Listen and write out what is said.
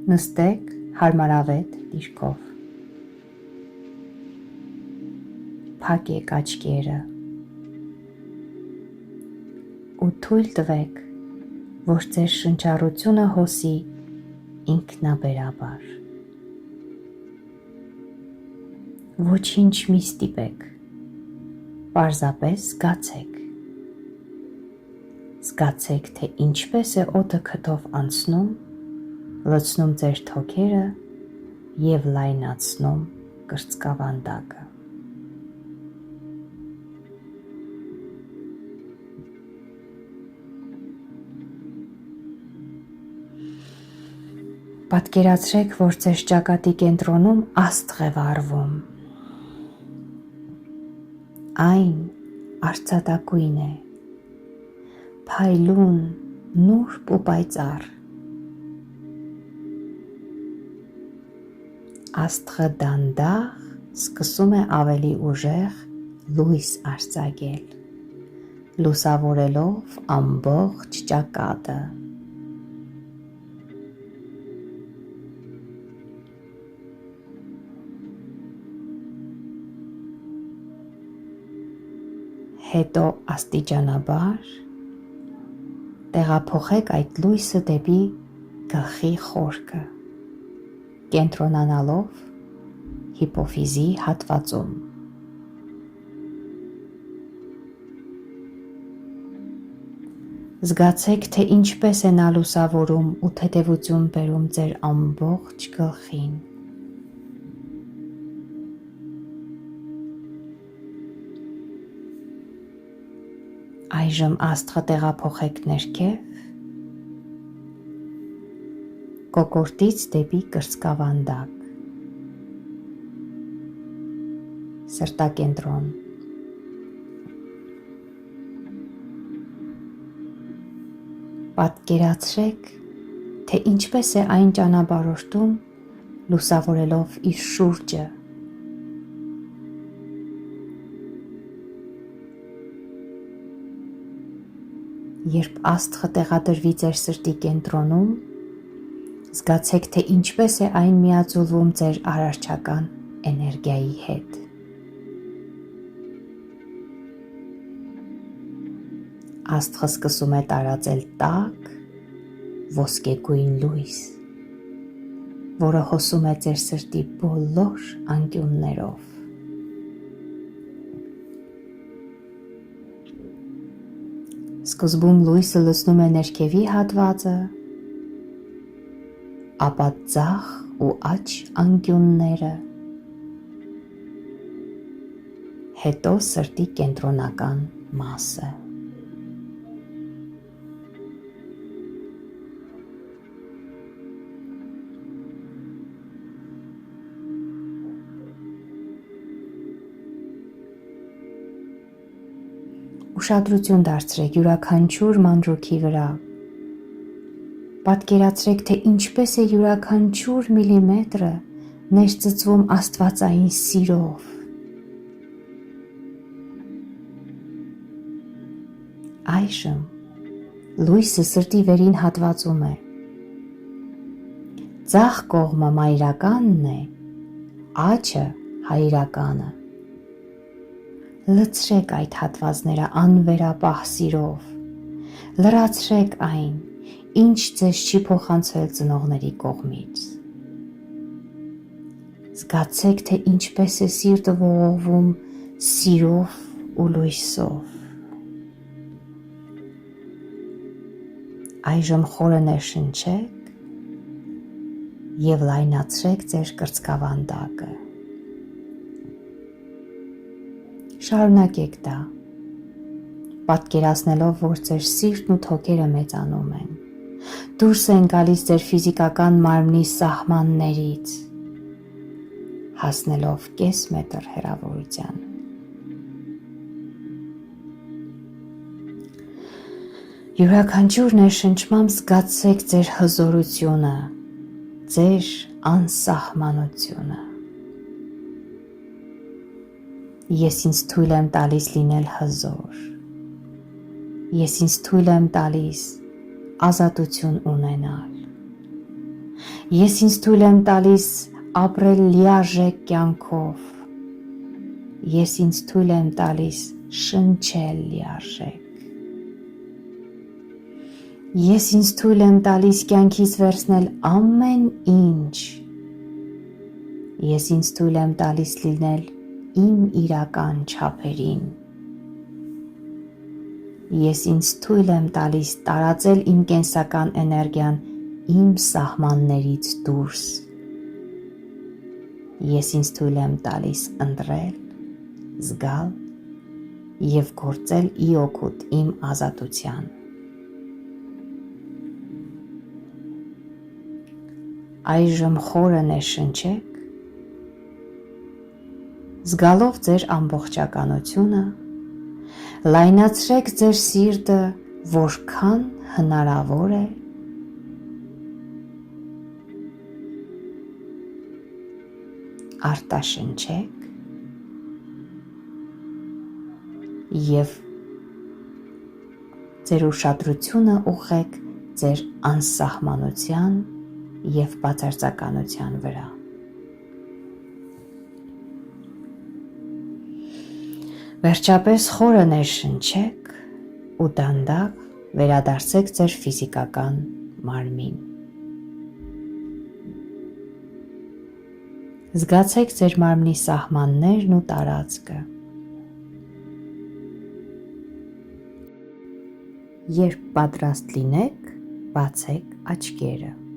Նստեք հարմարավետ դիրքով։ Փակեք աչքերը ու թույլ տվեք, որ ձեր շնչառությունը հոսի ինքնաբերաբար։ Ոչինչ մի ստիպեք, պարզապես զգացեք։ Զգացեք, թե ինչպես է օդը քթով անցնում, լցնում ձեր թոքերը և լայնացնում կրծքավանդակը։ Պատկերացրեք, որ ձեր ճակատի կենտրոնում աստղ է վառվում։ Այն արծաթակույն է, փայլուն, նուրբ ու պայծառ։ Աստղը դանդաղ սկսում է ավելի ուժեղ լույս արձակել, լուսավորելով ամբողջ ճակատը։ Հետո աստիճանաբար տեղափոխեք այդ լույսը դեպի գլխի խորքը, կենտրոնանալով հիպոֆիզի հատվածում։ Զգացեք, թե ինչպես է նա լուսավորում ու թեթևություն բերում ձեր ամբողջ գլխին։ Այժմ աստղը տեղափոխեք ներքև, կոկորդից դեպի կրծքավանդակ, սրտակենտրոն։ Պատկերացրեք, թե ինչպես է այն ճանապարհորդում, լուսավորելով իր շուրջը։ Երբ աստղը տեղադրվի ձեր սրտի կենտրոնում, զգացեք, թե ինչպես է այն միաձուլվում ձեր արարչական էներգիայի հետ։ Աստղը սկսում է տարածել տաք, ոսկեգույն լույս, որը հոսում է ձեր սրտի բոլոր անկյուններով։ Սկզբում լույսը լցնում է ներքևի հատվածը, ապա ձախ ու աջ անկյունները, հետո սրտի կենտրոնական մասը։ Ուշադրություն դարձրեք յուրաքանչյուր մանրուքի վրա։ Պատկերացրեք, թե ինչպես է յուրաքանչյուր միլիմետրը ներծծվում աստվածային սիրով։ Այժմ լույսը սրտի վերին հատվածում է։ Ձախ կողմը մայրականն է, աջը հայրականը։ Լցրեք այդ հատվածները անվերապահ սիրով, լրացրեք այն, ինչ ձեզ չի փոխանցվել ծնողների կողմից։ Զգացեք, թե ինչպես է սիրտը ողողվում սիրով ու լույսով։ Այժմ խորը ներշնչեք և լայնացրեք ձեր կրծքավանդակը։ Շարունակեք դա, պատկերացնելով, որ ձեր սիրտն ու թոքերը մեծանում են, դուրս են գալիս ձեր ֆիզիկական մարմնի սահմաններից, հասնելով կես մետր հեռավորության։ Յուրաքանչյուր ներշնչմամբ զգացեք ձեր հզորությունը, ձեր անսահմանությունը։ Ես ինձ թույլ եմ տալիս լինել հզոր։ Ես ինձ թույլ եմ տալիս ազատություն ունենալ։ Ես ինձ թույլ եմ տալիս ապրել լիարժեք կյանքով։ Ես ինձ թույլ եմ տալիս շնչել լիարժեք։ Ես ինձ թույլ եմ տալիս կյանքից վերցնել ամեն ինչ։ Ես ինձ թույլ եմ տալիս լինել իմ իրական չափերին։ Ես ինձ թույլ եմ տալիս տարածել իմ կենսական էներգիան իմ սահմաններից դուրս։ Ես ինձ թույլ եմ տալիս ընտրել, զգալ և գործել ի օգուտ իմ ազատության։ Այժմ խորը ներշնչեք, զգալով ձեր ամբողջականությունը, լայնացրեք ձեր սիրտը, որքան հնարավոր է, արտաշնչեք և ձեր ուշադրությունը ուղղեք ձեր անսահմանության և բացարձականության վրա։ Վերջապես խորը ներշնչեք ու դանդաղ վերադարձեք ձեր ֆիզիկական մարմին։ Զգացեք ձեր մարմնի սահմաններն ու տարածքը։ Երբ պատրաստ լինեք, բացեք աչքերը։